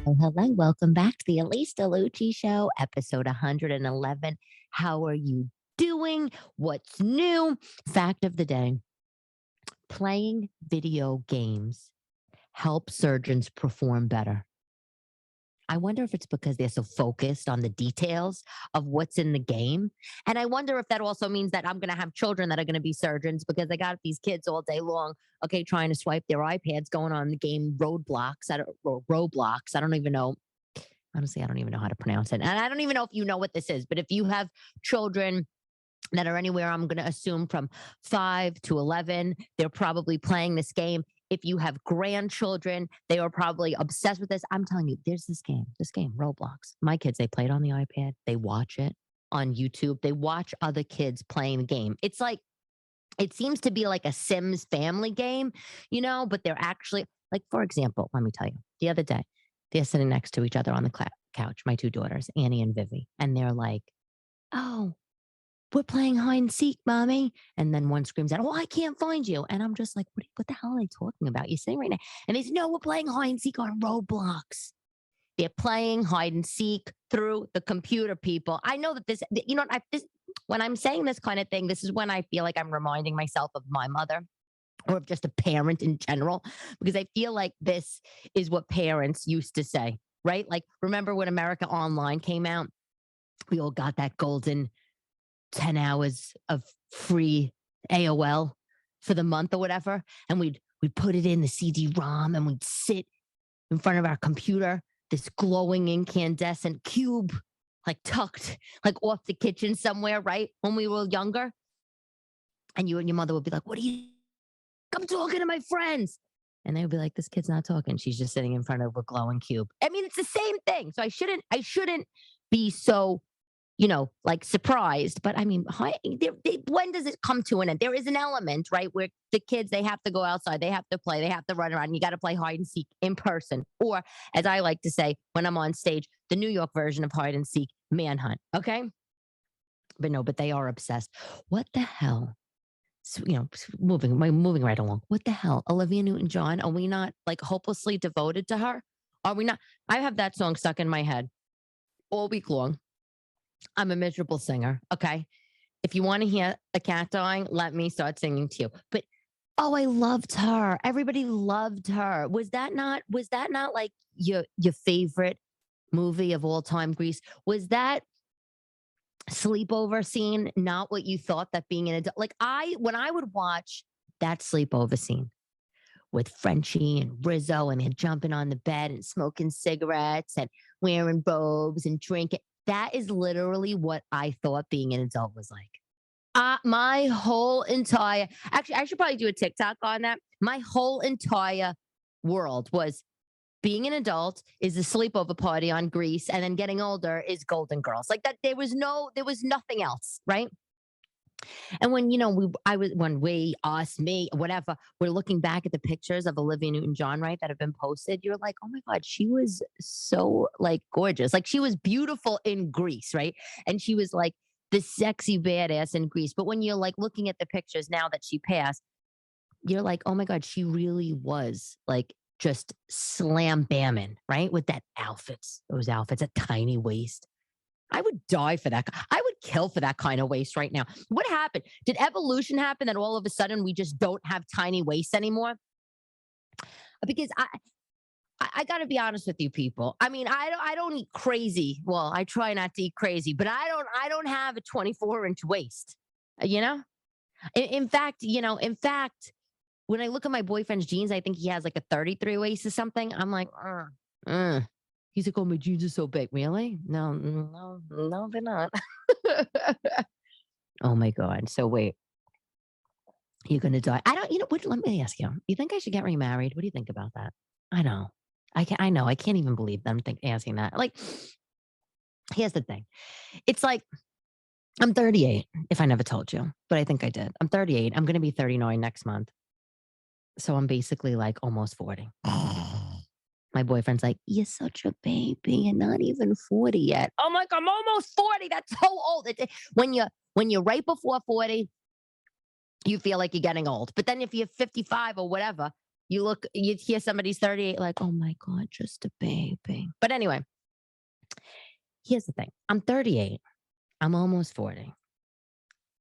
Oh, hello. Welcome back to the Elyse DeLucci Show, episode 111. How are you doing? What's new? Fact of the day: playing video games helps surgeons perform better. I wonder if it's because they're so focused on the details of what's in the game. And I wonder if that also means that I'm going to have children that are going to be surgeons because I got these kids all day long, okay, trying to swipe their iPads, going on the game Roadblocks, or Roblox. I don't even know. Honestly, I don't even know how to pronounce it. And I don't even know if you know what this is, but if you have children that are anywhere, I'm going to assume from 5 to 11, they're probably playing this game. If you have grandchildren, they are probably obsessed with this. I'm telling you, there's this game, Roblox. My kids, they play it on the iPad. They watch it on YouTube. They watch other kids playing the game. It's like, it seems to be like a Sims family game, but they're actually, like, for example, let me tell you, the other day, they're sitting next to each other on the couch, my two daughters, Annie and Vivi, and they're like, oh, we're playing hide and seek, mommy. And then one screams out, oh, I can't find you. And I'm just like, what the hell are they talking about? You're sitting right now. And they say, no, we're playing hide and seek on Roblox. They're playing hide and seek through the computer, people. I know that when I'm saying this kind of thing, this is when I feel like I'm reminding myself of my mother or of just a parent in general, because I feel like this is what parents used to say, right? Like, remember when America Online came out? We all got that golden 10 hours of free AOL for the month or whatever. And we'd put it in the CD-ROM and we'd sit in front of our computer, this glowing incandescent cube, like tucked like off the kitchen somewhere, right? When we were younger. And you and your mother would be like, what are you? I'm talking to my friends. And they would be like, this kid's not talking. She's just sitting in front of a glowing cube. I mean, it's the same thing. So I shouldn't be so, like, surprised. But I mean, when does it come to an end? There is an element, right, where the kids, they have to go outside, they have to play, they have to run around. And you got to play hide and seek in person, or, as I like to say when I'm on stage, the New York version of hide and seek, manhunt. Okay, but no, but they are obsessed. What the hell? So, moving right along. What the hell, Olivia Newton-John? Are we not like hopelessly devoted to her? Are we not? I have that song stuck in my head all week long. I'm a miserable singer. Okay. If you want to hear a cat dying, let me start singing to you. But oh, I loved her. Everybody loved her. Was that not like your favorite movie of all time, Grease? Was that sleepover scene not what you thought that being an adult? Like, when I would watch that sleepover scene with Frenchie and Rizzo, and they're jumping on the bed and smoking cigarettes and wearing robes and drinking. That is literally what I thought being an adult was like. My whole entire, actually, I should probably do a TikTok on that. My whole entire world was being an adult is a sleepover party on Grease, and then getting older is Golden Girls. Like that, there was nothing else, right? And when when we, us, me, whatever, we're looking back at the pictures of Olivia Newton-John, right, that have been posted, you're like, oh my God, she was so, like, gorgeous. Like, she was beautiful in Grease, right? And she was like the sexy badass in Grease. But when you're like looking at the pictures now that she passed, you're like, oh my God, she really was like just slam bamming, right? With those outfits, a tiny waist. I would die for that. I would kill for that kind of waist right now. What happened? Did evolution happen that all of a sudden we just don't have tiny waists anymore? Because I got to be honest with you, people. I mean, I don't eat crazy. Well, I try not to eat crazy, but I don't have a 24-inch waist. You know. In fact, when I look at my boyfriend's jeans, I think he has like a 33 waist or something. I'm like, uh. He's like, oh, my jeans are so big. Really? No, no, no, they're not. Oh my God. So wait, you're gonna die. I don't, what, let me ask you. You think I should get remarried? What do you think about that? I know. I know. I can't even believe them asking that. Like, here's the thing. It's like, I'm 38, if I never told you, but I think I did. I'm 38. I'm gonna be 39 next month. So I'm basically like almost 40. My boyfriend's like, you're such a baby. You're not even 40 yet. I'm like, I'm almost 40. That's so old. When you're right before 40, you feel like you're getting old. But then if you're 55 or whatever, You hear somebody's 38, like, oh my God, just a baby. But anyway, here's the thing. I'm 38. I'm almost 40.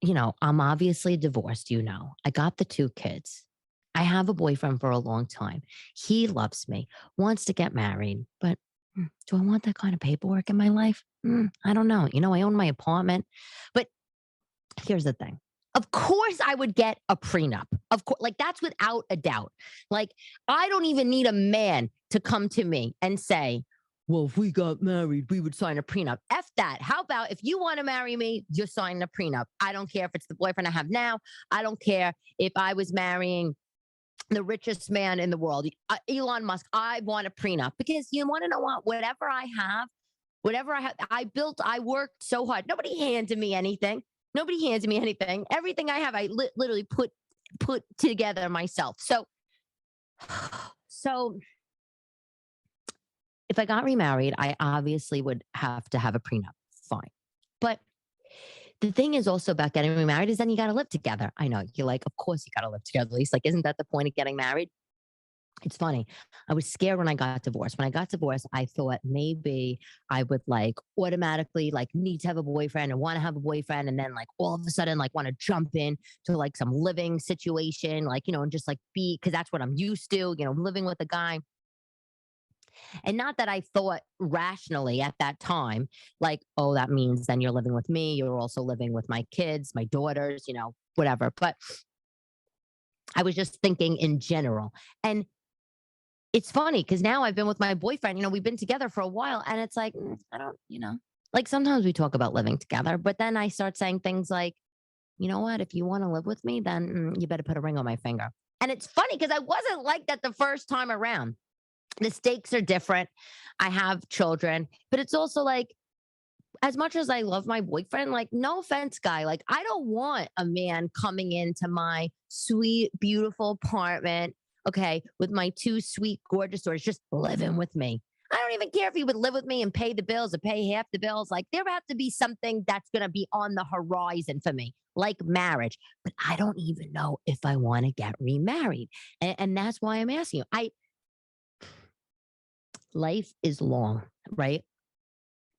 I'm obviously divorced, I got the 2 kids. I have a boyfriend for a long time. He loves me, wants to get married, but do I want that kind of paperwork in my life? I don't know. I own my apartment. But here's the thing. Of course, I would get a prenup. Of course, like that's without a doubt. Like, I don't even need a man to come to me and say, well, if we got married, we would sign a prenup. F that. How about if you want to marry me, you're signing a prenup? I don't care if it's the boyfriend I have now. I don't care if I was marrying the richest man in the world, Elon Musk. I want a prenup because you want to know what? I worked so hard. Nobody handed me anything. Nobody hands me anything. Everything I have, I literally put together myself. So if I got remarried, I obviously would have to have a prenup. Fine. But the thing is also about getting remarried is then you got to live together. I know you're like, of course you got to live together. At least, like, isn't that the point of getting married? It's funny. I was scared when I got divorced. When I got divorced, I thought maybe I would like automatically like need to have a boyfriend and want to have a boyfriend. And then like all of a sudden, like want to jump in to like some living situation, like, and just like because that's what I'm used to, living with a guy. And not that I thought rationally at that time, like, oh, that means then you're living with me. You're also living with my kids, my daughters, whatever. But I was just thinking in general. And it's funny because now I've been with my boyfriend, we've been together for a while. And it's like, I don't, like sometimes we talk about living together, but then I start saying things like, you know what? If you want to live with me, then you better put a ring on my finger. And it's funny because I wasn't like that the first time around. The stakes are different. I have children, but it's also like, as much as I love my boyfriend, like, no offense, guy, like, I don't want a man coming into my sweet, beautiful apartment, okay, with my 2 sweet, gorgeous daughters just living with me. I don't even care if he would live with me and pay the bills or pay half the bills. Like, there have to be something that's going to be on the horizon for me, like marriage. But I don't even know if I want to get remarried. And that's why I'm asking you. Life is long, right?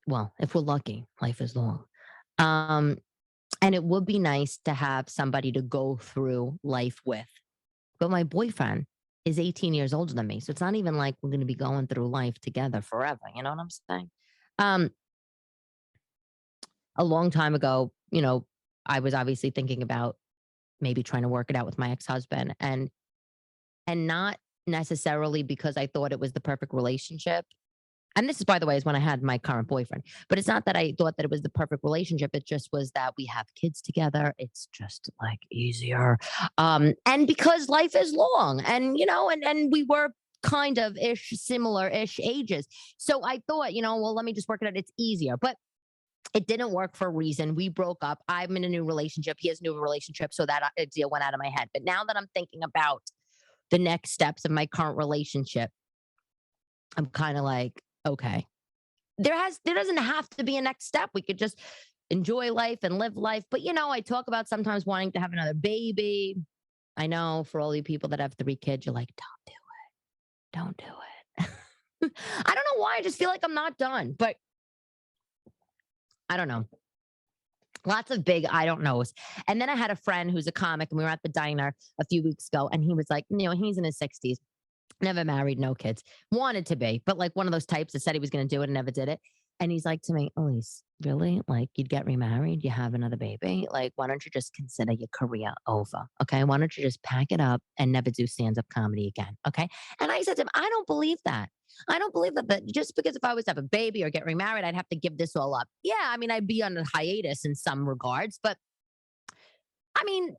Well, if we're lucky, life is long. Um, and it would be nice to have somebody to go through life with. But my boyfriend is 18 years older than me. So it's not even like we're going to be going through life together forever. You know what I'm saying? Um, a long time ago, I was obviously thinking about maybe trying to work it out with my ex-husband and not necessarily because I thought it was the perfect relationship. And this is, by the way, is when I had my current boyfriend. But it's not that I thought that it was the perfect relationship. It just was that we have kids together. It's just like easier. And because life is long and we were kind of similar ish ages. So I thought, well, let me just work it out. It's easier. But it didn't work for a reason. We broke up. I'm in a new relationship. He has a new relationship. So that deal went out of my head. But now that I'm thinking about the next steps of my current relationship, I'm kind of like, okay, there doesn't have to be a next step. We could just enjoy life and live life. But I talk about sometimes wanting to have another baby. I know for all you people that have 3 kids, you're like, don't do it. I don't know why. I just feel like I'm not done, but I don't know. Lots of big I don't knows. And then I had a friend who's a comic, and we were at the diner a few weeks ago, and he was like, he's in his 60s. Never married, no kids. Wanted to be, but like one of those types that said he was going to do it and never did it. And he's like to me, Elise, really? Like, you'd get remarried, you have another baby? Like, why don't you just consider your career over? Okay. Why don't you just pack it up and never do stand up comedy again? Okay. And I said to him, I don't believe that. I don't believe that just because if I was to have a baby or get remarried, I'd have to give this all up. Yeah. I mean, I'd be on a hiatus in some regards, but I mean,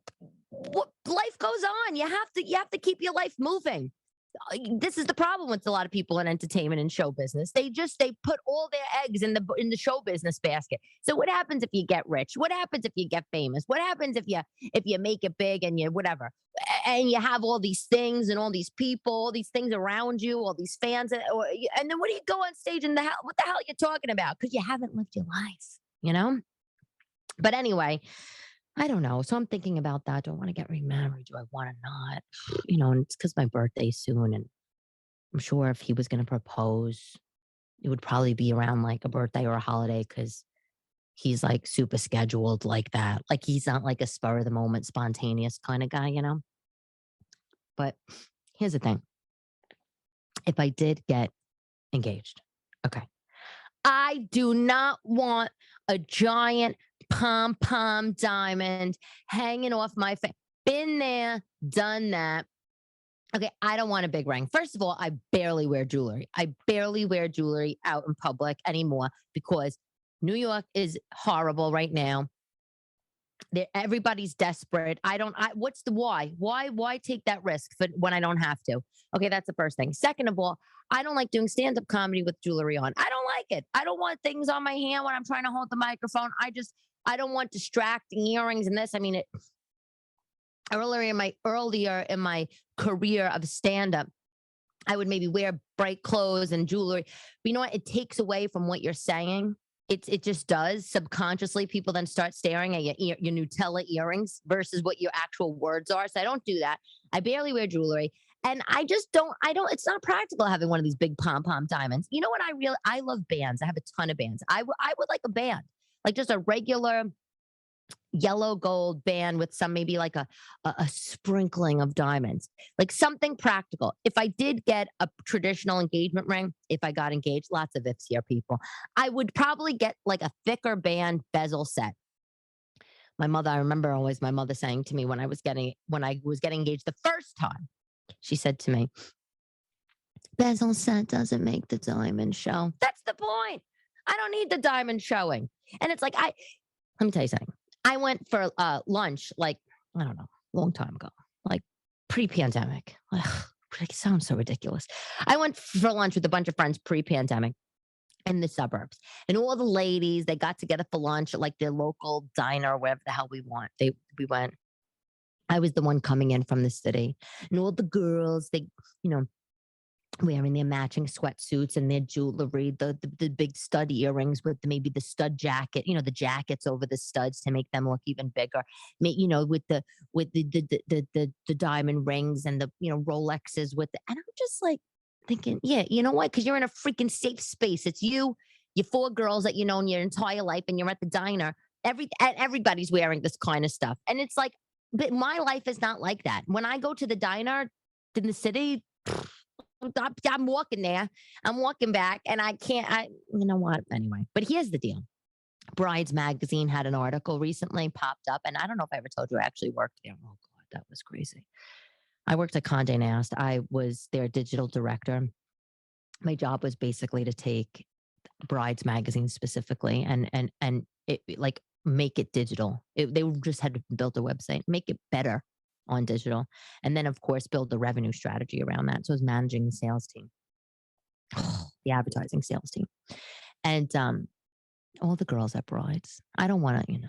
life goes on. You have to keep your life moving. This is the problem with a lot of people in entertainment and show business. They put all their eggs in the show business basket. So what happens if you get rich? What happens if you get famous? What happens if you make it big and you whatever? And you have all these things and all these people, all these things around you, all these fans, and then what do you go on stage and what the hell are you talking about? Because you haven't lived your life, But anyway, I don't know. So I'm thinking about that. Do I want to get remarried? Do I want to not? You know, and it's because my birthday's soon. And I'm sure if he was going to propose, it would probably be around like a birthday or a holiday because he's like super scheduled like that. Like he's not like a spur of the moment, spontaneous kind of guy, you know? But here's the thing, if I did get engaged, okay, I do not want a giant pom pom diamond hanging off my face. Been there, done that. Okay, I don't want a big ring. First of all, I barely wear jewelry. I barely wear jewelry out in public anymore because New York is horrible right now. Everybody's desperate. I don't. What's the why? Why take that risk for when I don't have to? Okay, that's the first thing. Second of all, I don't like doing stand up comedy with jewelry on. I don't like it. I don't want things on my hand when I'm trying to hold the microphone. I don't want distracting earrings and this. I mean, earlier in my career of stand up, I would maybe wear bright clothes and jewelry. But you know what? It takes away from what you're saying. It just does subconsciously. People then start staring at your Nutella earrings versus what your actual words are. So I don't do that. I barely wear jewelry, and I just don't. I don't. It's not practical having one of these big pom pom diamonds. You know what? I love bands. I have a ton of bands. I would like a band, like just a regular yellow gold band with some maybe like a sprinkling of diamonds, like something practical. If I did get a traditional engagement ring, if I got engaged, lots of ifs here, people, I would probably get like a thicker band bezel set. My mother, I remember always my mother saying to me when I was getting engaged the first time, she said to me, bezel set doesn't make the diamond show. That's the point. I don't need the diamond showing. And it's like let me tell you something. I went for lunch, like, I don't know, a long time ago, like pre pandemic. It sounds so ridiculous. I went for lunch with a bunch of friends pre pandemic in the suburbs. And all the ladies, they got together for lunch at like their local diner, wherever the hell we went. I was the one coming in from the city. And all the girls, you know, wearing their matching sweatsuits and their jewelry, the big stud earrings with maybe the stud jacket, the jackets over the studs to make them look even bigger. With the diamond rings and the Rolexes and I'm just like thinking, yeah, you know what? Because you're in a freaking safe space. It's you four girls that you know in your entire life, and you're at the diner. Everybody's wearing this kind of stuff, and it's like, but my life is not like that. When I go to the diner in the city, I'm walking there. I'm walking back, and I can't. You know what? Anyway, but here's the deal. Brides Magazine had an article recently popped up, and I don't know if I ever told you I actually worked there. Oh God, that was crazy. I worked at Conde Nast. I was their digital director. My job was basically to take Brides Magazine specifically and like make it digital. They just had to build a website, make it better on digital, and then of course build the revenue strategy around that. So I was managing the sales team, the advertising sales team, and all the girls at Brides. I don't want to,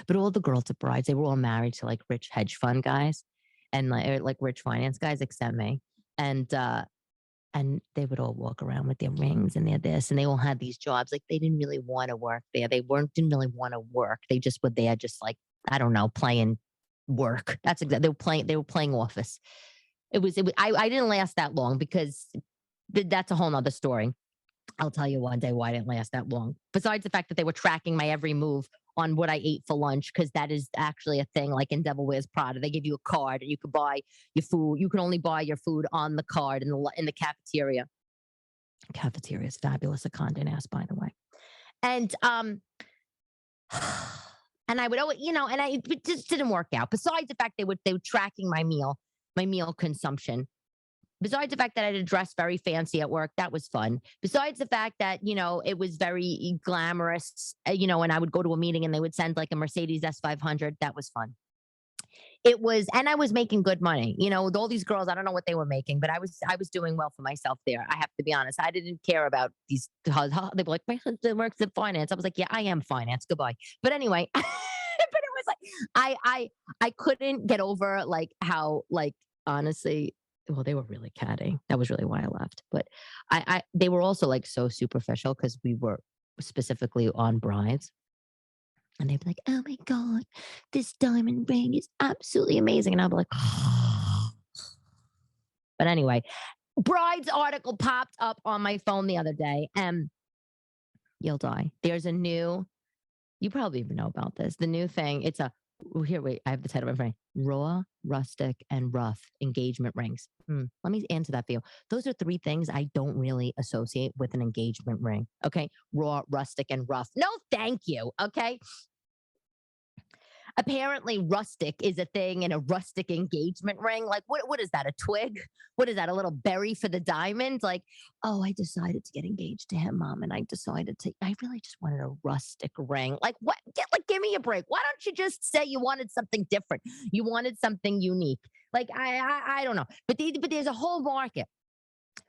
but all the girls at Brides, they were all married to like rich hedge fund guys and like rich finance guys, except me, and and they would all walk around with their rings and their this, and they all had these jobs. Like they didn't really want to work there. They didn't really want to work. They just were there, just like I don't know, playing work. That's exactly they were playing. They were playing office. It was. I didn't last that long because that's a whole nother story. I'll tell you one day why I didn't last that long. Besides the fact that they were tracking my every move on what I ate for lunch, because that is actually a thing. Like in Devil Wears Prada, they give you a card and you could buy your food. You can only buy your food on the card in the cafeteria. Cafeteria is fabulous at Condé Nast, by the way. And and I would always, and it just didn't work out. Besides the fact they were tracking my meal consumption. Besides the fact that I had to dress very fancy at work, that was fun. Besides the fact that, it was very glamorous, and I would go to a meeting and they would send like a Mercedes S500, that was fun. It was, and I was making good money, with all these girls. I don't know what they were making, but I was doing well for myself there. I have to be honest. I didn't care about these. They were like, my husband works in finance. I was like, yeah, I am finance. Goodbye. But anyway, but it was like, I couldn't get over like how, like, honestly, well, they were really catty. That was really why I left. But they were also like so superficial because we were specifically on brides. And they'd be like, oh my God, this diamond ring is absolutely amazing. And I'd be like, but anyway, bride's article popped up on my phone the other day, and you'll die. There's a new, you probably even know about this. The new thing, it's a, here, wait, I have the title in front of me. Raw, rustic, and rough engagement rings. Let me answer that for you. Those are three things I don't really associate with an engagement ring. Okay. Raw, rustic, and rough. No, thank you. Okay. Apparently rustic is a thing in a rustic engagement ring. Like, what is that? A twig? What is that? A little berry for the diamond? Like, oh, I decided to get engaged to him, mom, and I really just wanted a rustic ring. Like, what? Like, give me a break. Why don't you just say you wanted something different? You wanted something unique. Like, I don't know, but there's a whole market.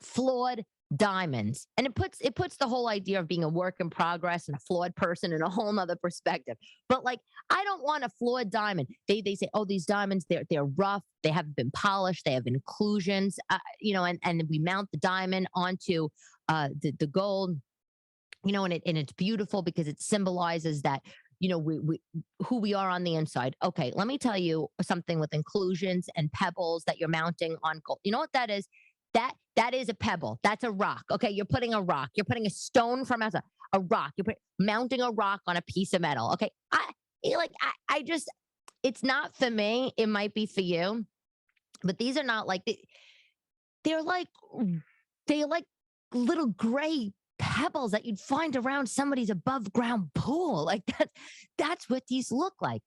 Flawed diamonds, and it puts the whole idea of being a work in progress and a flawed person in a whole nother perspective. But like, I don't want a flawed diamond. They say, oh, these diamonds, they're rough, they haven't been polished, they have inclusions, and we mount the diamond onto the gold, and it's beautiful because it symbolizes that, we who we are on the inside. Okay, let me tell you something. With inclusions and pebbles that you're mounting on gold, you know what that is? That is a pebble. That's a rock. Okay, you're putting a rock. You're putting a stone from outside, a rock. Mounting a rock on a piece of metal. Okay, I just, it's not for me. It might be for you, but these are not like they're like they're like little gray pebbles that you'd find around somebody's above ground pool. Like that's what these look like.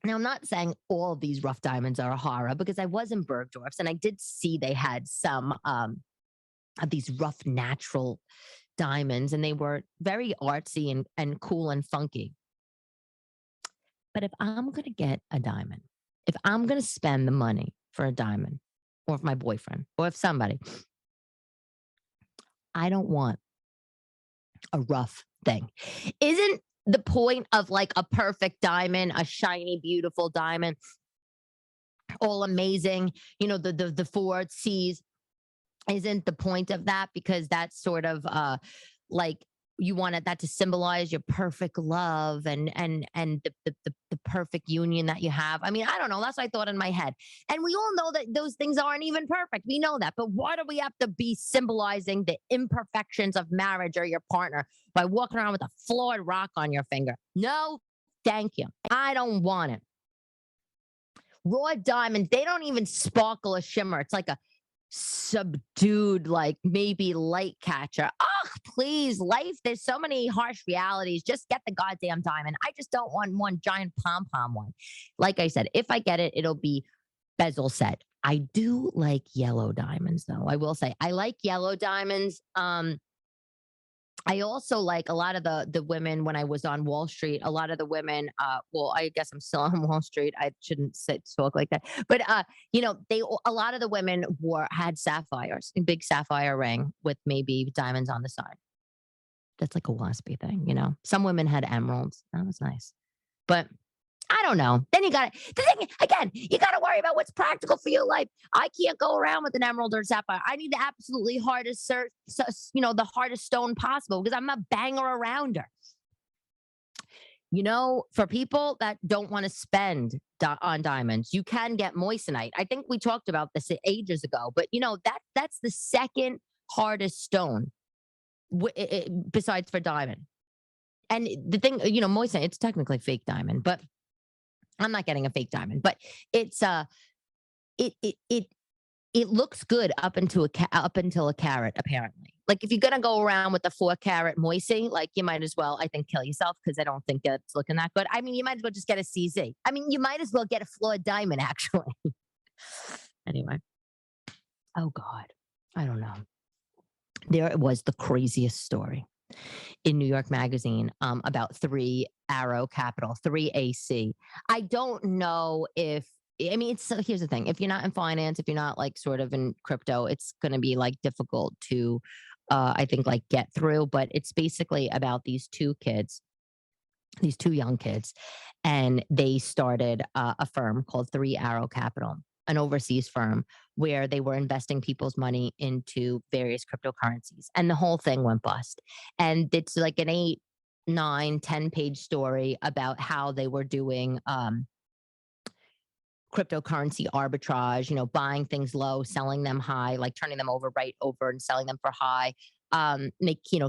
Now, I'm not saying all of these rough diamonds are a horror, because I was in Bergdorf's and I did see they had some of these rough natural diamonds, and they were very artsy and cool and funky. But if I'm going to get a diamond, if I'm going to spend the money for a diamond, or if my boyfriend, or if somebody, I don't want a rough thing. Isn't the point of like a perfect diamond, a shiny, beautiful diamond, all amazing, the four C's? Isn't the point of that, because that's sort of like, you wanted that to symbolize your perfect love and the perfect union that you have? I mean, I don't know, that's what I thought in my head. And we all know that those things aren't even perfect, we know that. But why do we have to be symbolizing the imperfections of marriage or your partner by walking around with a flawed rock on your finger? No, thank you, I don't want it. Raw diamonds, they don't even sparkle or shimmer. It's like a subdued, like maybe light catcher. Oh, please, life, there's so many harsh realities. Just get the goddamn diamond. I just don't want one giant pom pom one. Like I said, if I get it, it'll be Bezelset. I do like yellow diamonds, though. I will say I like yellow diamonds. I also like a lot of the women when I was on Wall Street. A lot of the women, well, I guess I'm still on Wall Street. I shouldn't sit talk like that, but a lot of the women had sapphires, a big sapphire ring with maybe diamonds on the side. That's like a waspy thing. Some women had emeralds. That was nice, but I don't know. Then you got the thing again. You got to worry about what's practical for your life. I can't go around with an emerald or sapphire. I need the absolutely hardest, the hardest stone possible, because I'm a banger around her. For people that don't want to spend on diamonds, you can get moissanite. I think we talked about this ages ago, but that's the second hardest stone, besides for diamond. And the thing, moissanite, it's technically fake diamond, but I'm not getting a fake diamond. But it's it looks good up until a carat, apparently. Like, if you're gonna go around with the 4 carat moissy, like, you might as well, I think, kill yourself, because I don't think it's looking that good. I mean, you might as well just get a CZ. I mean, you might as well get a flawed diamond, actually. Anyway, oh God, I don't know. There it was, the craziest story in New York Magazine, about 3 Arrow Capital, 3AC. I don't know if, I mean, here's the thing. If you're not in finance, if you're not like sort of in crypto, it's going to be like difficult to, I think, like, get through. But it's basically about these two kids, these two young kids, and they started a firm called 3 Arrow Capital, an overseas firm where they were investing people's money into various cryptocurrencies, and the whole thing went bust. And it's like an 9, 10 page story about how they were doing cryptocurrency arbitrage, buying things low, selling them high, like turning them over right over and selling them for high,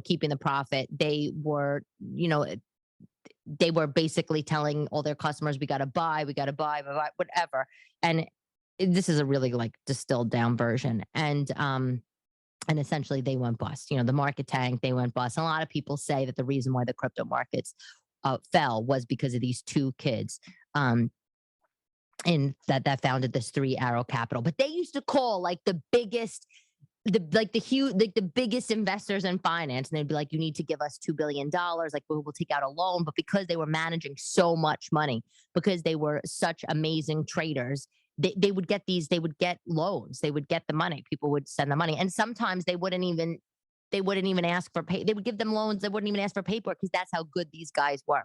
keeping the profit. They were basically telling all their customers, we got to buy, whatever. And this is a really like distilled down version. And essentially they went bust. The market tanked, they went bust. And a lot of people say that the reason why the crypto markets fell was because of these two kids. And that founded this Three Arrow Capital. But they used to call like the biggest, the biggest investors in finance, and they'd be like, "You need to give us $2 billion. Like we'll take out a loan." But because they were managing so much money, because they were such amazing traders, they would get loans. They would get the money. People would send the money, and sometimes they wouldn't even ask for pay. They would give them loans. They wouldn't even ask for paperwork because that's how good these guys were.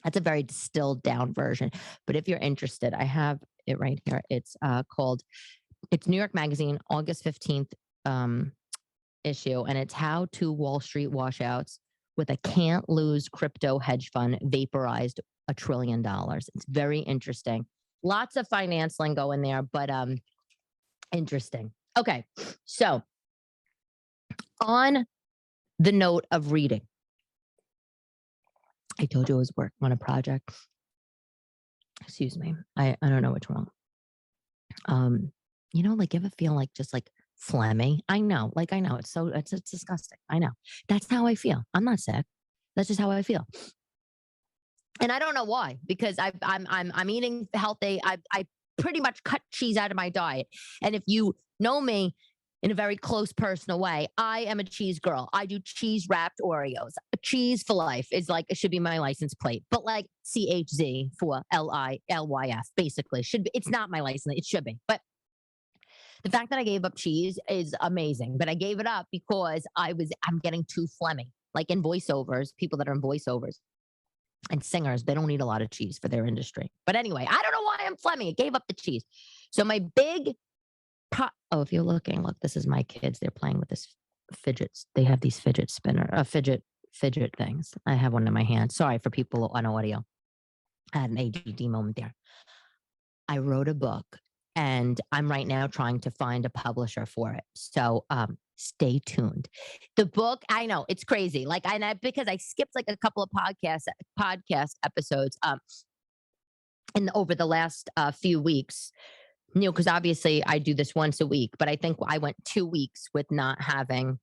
That's a very distilled down version. But if you're interested, I have it right here. It's New York Magazine, August 15th issue, and it's How to Wall Street Washouts with a Can't Lose Crypto Hedge Fund Vaporized $1 trillion. It's very interesting. Lots of finance lingo in there, but interesting. Okay, so on the note of reading, I told you I was working on a project. Excuse me. I don't know what's wrong. Like you ever feel like just like phlegmy? I know. It's disgusting. I know. That's how I feel. I'm not sick. That's just how I feel. And I don't know why, because I'm eating healthy. I pretty much cut cheese out of my diet. And if you know me in a very close personal way, I am a cheese girl. I do cheese wrapped Oreos. Cheese for life is like, it should be my license plate, but like CHZ for LYF basically should be. It's not my license. It should be. But the fact that I gave up cheese is amazing, but I gave it up because I'm getting too phlegmy. Like in voiceovers, people that are in voiceovers and singers, they don't eat a lot of cheese for their industry. But anyway, I don't know why I'm phlegmy. I gave up the cheese. So my big if you're looking, look, this is my kids. They're playing with this fidgets. They have these fidget things. I have one in my hand. Sorry for people on audio. I had an ADD moment there. I wrote a book and I'm right now trying to find a publisher for it. So stay tuned. The book, I know it's crazy. Because I skipped like a couple of podcast episodes over the last few weeks. Because obviously I do this once a week, but I think I went 2 weeks with not having,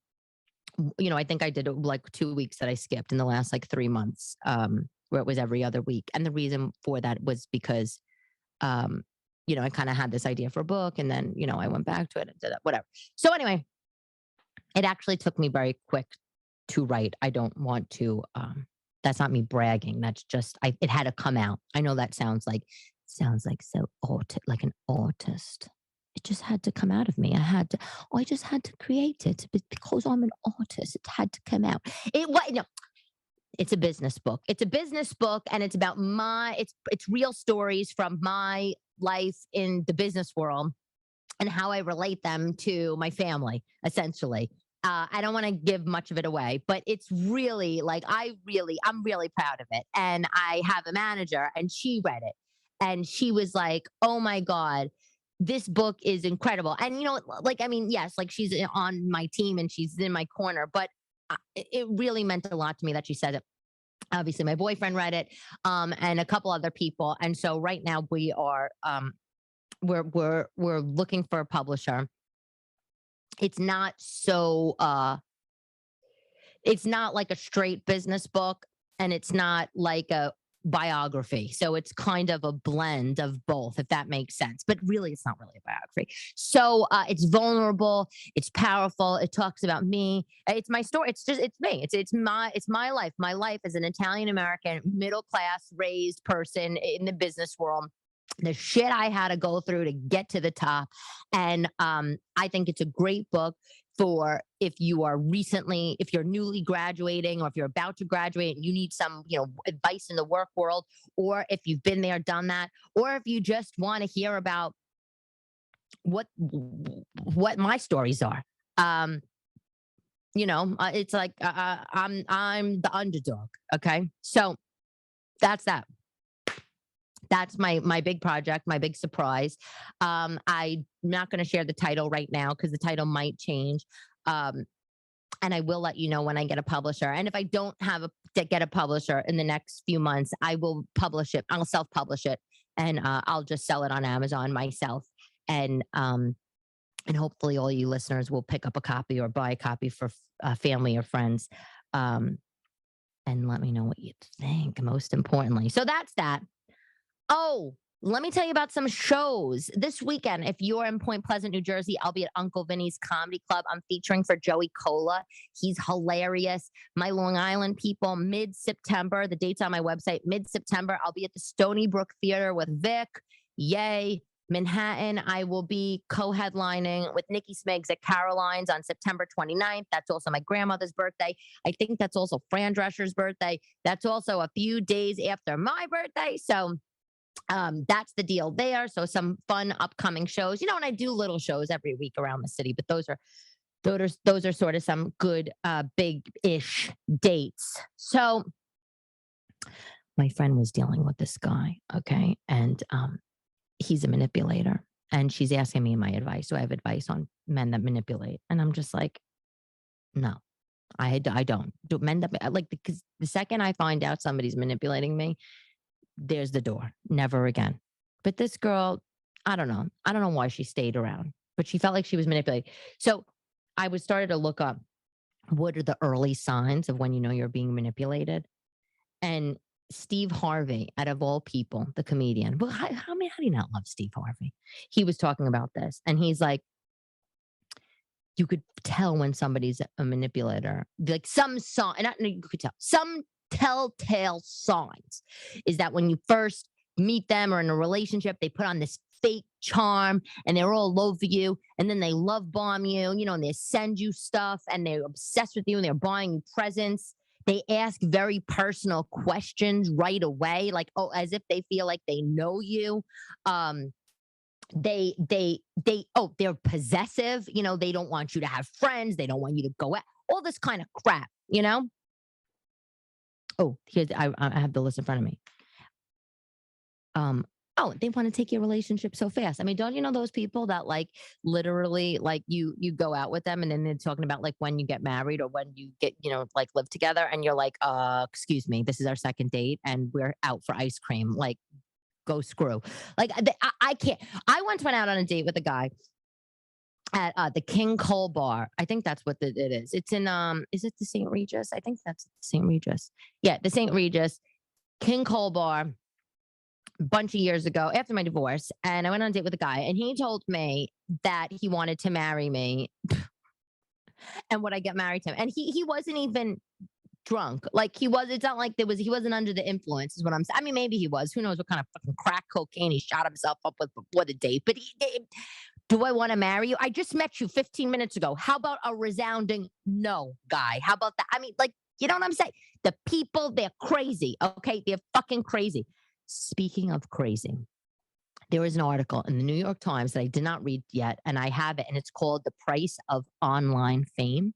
I think I did like 2 weeks that I skipped in the last like 3 months, where it was every other week. And the reason for that was because, I kind of had this idea for a book and then, I went back to it and did it, whatever. So anyway, it actually took me very quick to write. I don't want to, that's not me bragging. That's just, it had to come out. I know that sounds like so like an artist. It just had to come out of me. I just had to create it because I'm an artist. It had to come out. It's a business book. It's a business book, and it's about it's real stories from my life in the business world and how I relate them to my family, essentially. I don't want to give much of it away, but it's really like I'm really proud of it. And I have a manager, and she read it. And she was like, "Oh my God, this book is incredible." And, yes, like she's on my team and she's in my corner, but it really meant a lot to me that she said it. Obviously, my boyfriend read it, and a couple other people. And so right now we are, we're looking for a publisher. It's not it's not like a straight business book, and it's not like a biography. So it's kind of a blend of both, if that makes sense. But really, it's not really a biography. So it's vulnerable. It's powerful. It talks about me. It's my story. It's me. It's my life. My life as an Italian American, middle class, raised person in the business world. The shit I had to go through to get to the top. And I think it's a great book for if you're newly graduating, or if you're about to graduate and you need some, advice in the work world, or if you've been there, done that, or if you just want to hear about what my stories are. It's like I'm the underdog. Okay, so that's that. That's my big project, my big surprise. I'm not going to share the title right now because the title might change. Um, and I will let you know when I get a publisher. And if I don't have get a publisher in the next few months, I will publish it. I'll self publish it, and I'll just sell it on Amazon myself. And and hopefully, all you listeners will pick up a copy or buy a copy for family or friends. Um, and let me know what you think. Most importantly, so that's that. Oh, let me tell you about some shows this weekend. If you're in Point Pleasant, New Jersey, I'll be at Uncle Vinny's Comedy Club. I'm featuring for Joey Cola. He's hilarious. My Long Island people, mid September. The date's on my website. Mid September, I'll be at the Stony Brook Theater with Vic. Yay. Manhattan, I will be co-headlining with Nikki Smiggs at Caroline's on September 29th. That's also my grandmother's birthday. I think that's also Fran Drescher's birthday. That's also a few days after my birthday. So that's the deal there. So some fun upcoming shows, and I do little shows every week around the city, but those are sort of some good big-ish dates. So my friend was dealing with this guy, okay, and he's a manipulator, and she's asking me my advice. So I have advice on men that manipulate, and I'm just like, no, I don't do men that like, because the second I find out somebody's manipulating me, there's the door. Never again. But this girl, I don't know. I don't know why she stayed around, but she felt like she was manipulated. So I was started to look up what are the early signs of when you know you're being manipulated. And Steve Harvey, out of all people, the comedian. Well, how do you not love Steve Harvey? He was talking about this, and he's like, you could tell when somebody's a manipulator. Like some song, and you could tell some telltale signs is that when you first meet them or in a relationship, they put on this fake charm and they're all over you, and then they love bomb you, and they send you stuff and they're obsessed with you and they're buying you presents. They ask very personal questions right away, like, oh, as if they feel like they know you. They're possessive, they don't want you to have friends, they don't want you to go out, all this kind of crap. Oh, I have the list in front of me. Oh, they want to take your relationship so fast. I mean, don't you know those people that like literally like you go out with them and then they're talking about like when you get married or when you get, like live together, and you're like, excuse me, this is our second date and we're out for ice cream. Like, go screw. Like, I can't. I once went out on a date with a guy at the King Cole Bar. I think that's what it is. It's in is it the St. Regis? I think that's St. Regis. Yeah, the St. Regis King Cole Bar. A bunch of years ago after my divorce, and I went on a date with a guy, and he told me that he wanted to marry me and would I get married to him. And he wasn't even drunk. Like, it's not like he wasn't under the influence, is what I'm saying. I mean, maybe he was. Who knows what kind of fucking crack cocaine he shot himself up with before the date. But do I want to marry you? I just met you 15 minutes ago. How about a resounding no, guy? How about that? I mean, like, you know what I'm saying? The people, they're crazy. Okay. They're fucking crazy. Speaking of crazy, there was an article in the New York Times that I did not read yet, and I have it, and it's called The Price of Online Fame.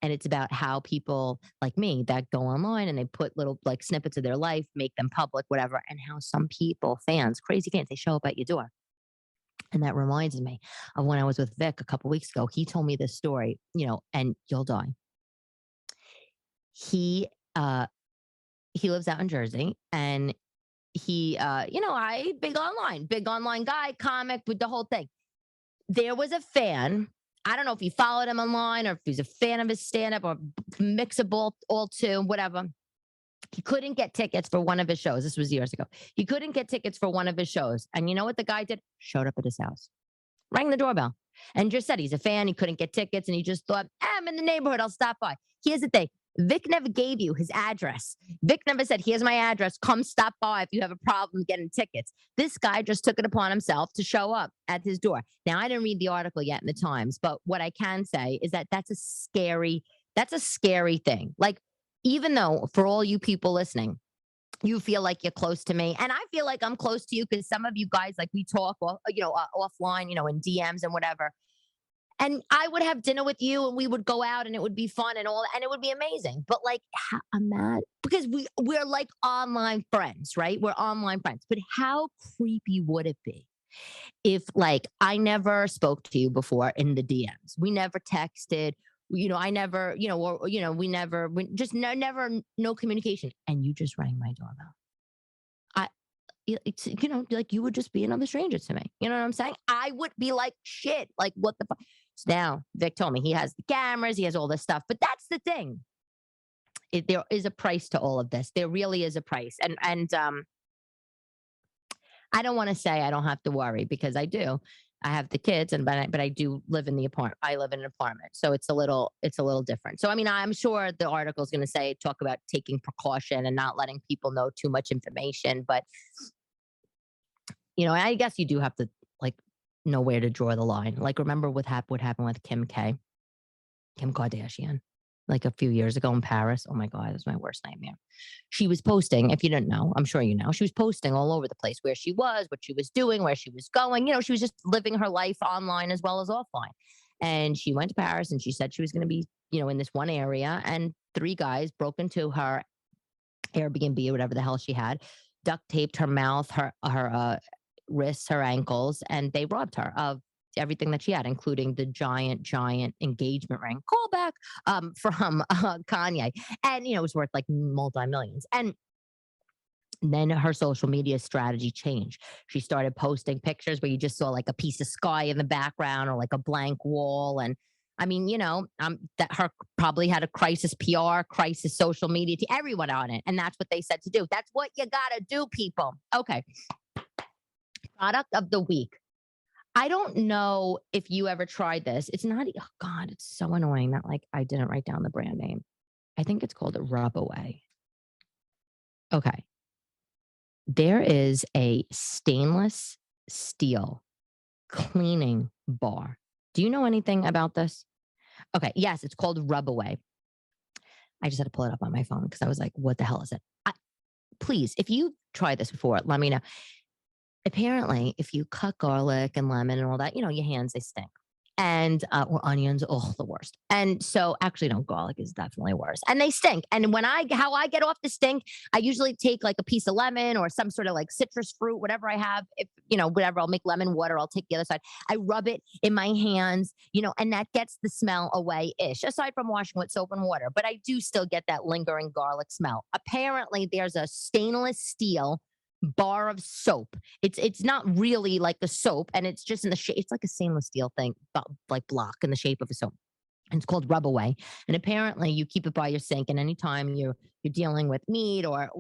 And it's about how people like me that go online and they put little like snippets of their life, make them public, whatever, and how some people, fans, crazy fans, they show up at your door. And that reminds me of when I was with Vic a couple weeks ago. He told me this story, and you'll die. He lives out in Jersey, and he I big online guy, comic with the whole thing. There was a fan. I don't know if he followed him online or if he's a fan of his stand-up or mix of both, all two, whatever. He couldn't get tickets for one of his shows. This was years ago. He couldn't get tickets for one of his shows. And you know what the guy did? Showed up at his house, rang the doorbell, and just said he's a fan. He couldn't get tickets, and he just thought, I'm in the neighborhood, I'll stop by. Here's the thing. Vic never gave you his address. Vic never said, here's my address. Come stop by if you have a problem getting tickets. This guy just took it upon himself to show up at his door. Now, I didn't read the article yet in the Times, but what I can say is that that's a scary thing. Like, even though for all you people listening, you feel like you're close to me, and I feel like I'm close to you because some of you guys, like, we talk, offline, in DMs and whatever. And I would have dinner with you and we would go out and it would be fun and all and it would be amazing. But like I'm mad because we're like online friends, right? We're online friends. But how creepy would it be if like I never spoke to you before in the DMs? We never texted, I never, we just never no communication and you just rang my doorbell. I it's like you would just be another stranger to me. You know what I'm saying? I would be like, shit, like what the fuck? So now Vic told me he has the cameras, he has all this stuff, but that's the thing. There is a price to all of this. There really is a price, and I don't want to say I don't have to worry because I do. I have the kids, and but I do live in the apartment. I live in an apartment, so it's a little different. So I mean, I'm sure the article is going to say talk about taking precaution and not letting people know too much information, but I guess you do have to like know where to draw the line. Like, remember what happened with Kim Kardashian, like a few years ago in Paris. Oh my God, it was my worst nightmare. She was posting, if you didn't know, I'm sure you know, she was posting all over the place where she was, what she was doing, where she was going. She was just living her life online as well as offline. And she went to Paris and she said she was going to be, in this one area. And three guys broke into her Airbnb or whatever the hell she had, duct taped her mouth, her wrists, her ankles, and they robbed her of everything that she had, including the giant engagement ring. Call back from Kanye, and it was worth like multi millions. And then her social media strategy changed. She started posting pictures where you just saw like a piece of sky in the background or like a blank wall. And I mean, that her probably had a crisis PR, crisis social media to everyone on it. And that's what they said to do. That's what you got to do, people. Okay. Product of the week. I don't know if you ever tried this. It's not, oh God, it's so annoying that like I didn't write down the brand name. I think it's called a Rub Away. Okay. There is a stainless steel cleaning bar. Do you know anything about this? Okay. Yes, it's called Rub Away. I just had to pull it up on my phone because I was like, what the hell is it? Please, if you tried this before, let me know. Apparently, if you cut garlic and lemon and all that, your hands, they stink. And or onions, oh, the worst. And so, actually, no, garlic is definitely worse, and they stink. And how I get off the stink, I usually take like a piece of lemon or some sort of like citrus fruit, whatever I have. If whatever, I'll make lemon water. I'll take the other side. I rub it in my hands, and that gets the smell away ish. Aside from washing with soap and water, but I do still get that lingering garlic smell. Apparently, there's a stainless steel bar of soap. It's not really like the soap, and it's just in the shape. It's like a stainless steel thing, like block in the shape of a soap. And it's called Rub Away. And apparently, you keep it by your sink, and anytime you're dealing with meat or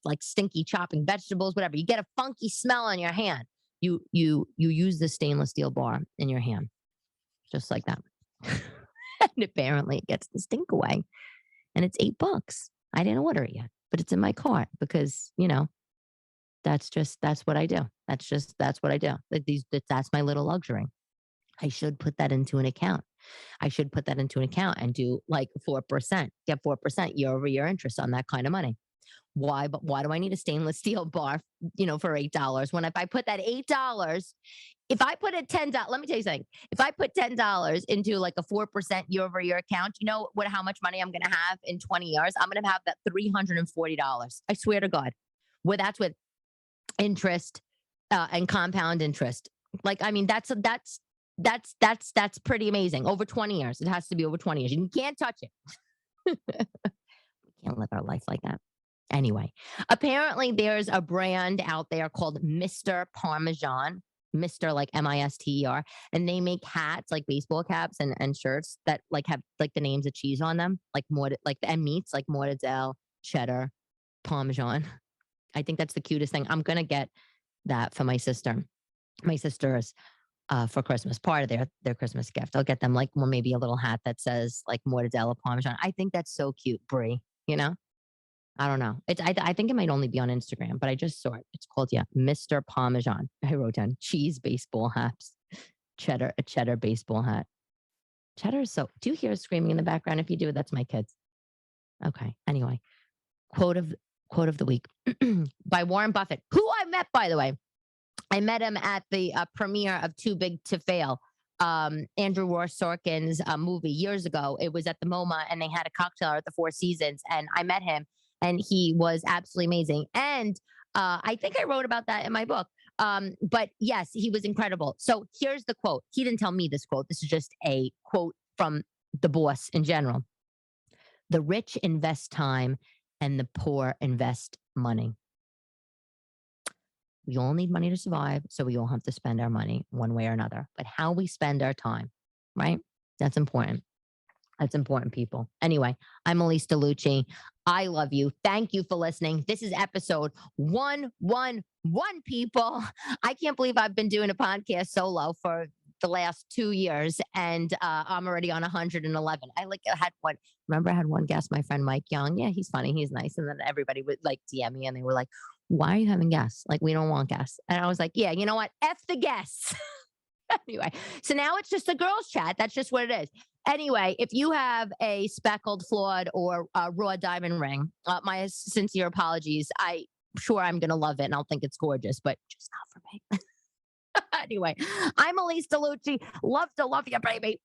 like stinky chopping vegetables, whatever, you get a funky smell on your hand. You use the stainless steel bar in your hand, just like that. And apparently, it gets the stink away. And it's $8. I didn't order it yet, but it's in my cart because that's what I do. That's what I do. Like that's my little luxury. I should put that into an account. I should put that into an account and do like 4%, get 4% year over year interest on that kind of money. Why? But why do I need a stainless steel bar, for $8? When if I put that $8, if I put a $10, let me tell you something. If I put $10 into like a 4% year over year account, you know what? How much money I'm going to have in 20 years? I'm going to have that $340. I swear to God. Well, that's with interest and compound interest. Like, I mean, that's pretty amazing. Over 20 years. It has to be over 20 years. You can't touch it. We can't live our life like that. Anyway, apparently there's a brand out there called Mr. Parmesan. Mr. like Mister, and they make hats like baseball caps and shirts that like have like the names of cheese on them, like more like and meats like mortadella, cheddar, Parmesan. I think that's the cutest thing. I'm gonna get that for my sister. My sister's for Christmas, part of their Christmas gift. I'll get them like maybe a little hat that says like mortadella Parmesan. I think that's so cute, Brie. I don't know. I think it might only be on Instagram, but I just saw it. It's called Mr. Parmesan. I wrote down cheese baseball hats, a cheddar baseball hat. Cheddar is so. Do you hear screaming in the background? If you do, that's my kids. Okay. Anyway, quote of the week by Warren Buffett, who I met, by the way. I met him at the premiere of Too Big to Fail. Andrew Ross Sorkin's movie years ago. It was at the MoMA, and they had a cocktail at the Four Seasons, and I met him, and he was absolutely amazing. And I think I wrote about that in my book. But yes, he was incredible. So here's the quote. He didn't tell me this quote. This is just a quote from the boss in general. The rich invest time and the poor invest money. We all need money to survive, so we all have to spend our money one way or another. But how we spend our time, right? That's important. That's important, people. Anyway, I'm Elyse DeLucci. I love you. Thank you for listening. This is episode 111, people. I can't believe I've been doing a podcast solo for the last 2 years, and I'm already on 111. I had one. Remember, I had one guest, my friend Mike Young. Yeah, he's funny. He's nice. And then everybody would like DM me, and they were like, "Why are you having guests? Like, we don't want guests." And I was like, "Yeah, you know what? F the guests." Anyway, so now it's just a girls' chat. That's just what it is. Anyway, if you have a speckled, flawed, or raw diamond ring, my sincere apologies. I'm sure I'm going to love it, and I'll think it's gorgeous, but just not for me. Anyway, I'm Elyse DeLucci. Love to love you, baby.